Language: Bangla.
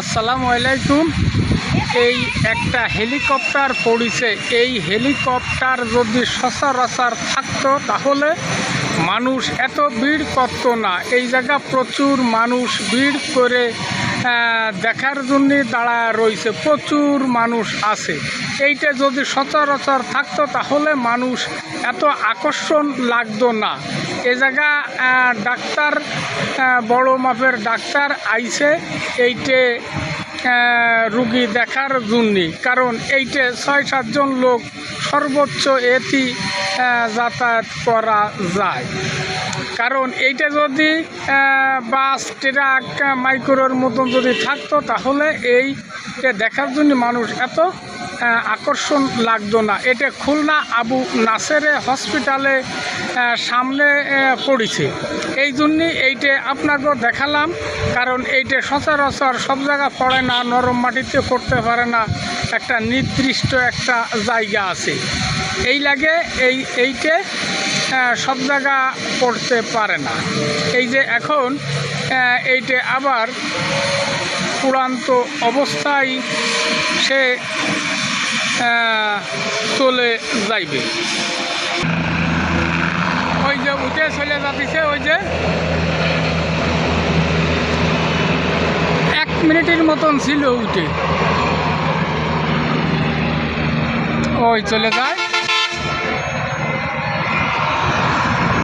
আসসালামু আলাইকুম। এই একটা হেলিকপ্টার পড়েছে। এই হেলিকপ্টার যদি সচরাচর থাকতো তাহলে মানুষ এত ভিড় করতো না। এই জায়গা প্রচুর মানুষ ভিড় করে দেখার জন্য দাঁড়ায় রয়েছে, প্রচুর মানুষ আছে। এইটা যদি সচরাচর থাকতো তাহলে মানুষ এত আকর্ষণ লাগতো না। এ জায়গা ডাক্তার, বড় মাপের ডাক্তার আইছে এইটে রুগী দেখার জন্যে, কারণ এইটে ৬-৭ জন লোক সর্বোচ্চ এটি যাতায়াত করা যায়। কারণ এইটা যদি বাস, ট্রাক, মাইক্রোর মতন যদি থাকতো তাহলে এইটা দেখার জন্য মানুষ এত আকর্ষণ লাগতো না। এটা খুলনা আবু নাসেরে হসপিটালে সামনে পড়েছে, এই জন্যে এইটা আপনাকে দেখালাম। কারণ এইটা সচরাচর সব জায়গা পড়ে না, নরম মাটিতে করতে পারে না, একটা নির্দিষ্ট একটা জায়গা আছে, এই লাগে এইটা সব জায়গা পড়তে পারে না। এই যে এখন এইটা আবার চূড়ান্ত অবস্থায় সে চলে যাইবে। ওই যে উঠে চলে যাচ্ছে, ওই যে 1 মিনিটের মতন ছিল উঠে, ওই চলে যায়।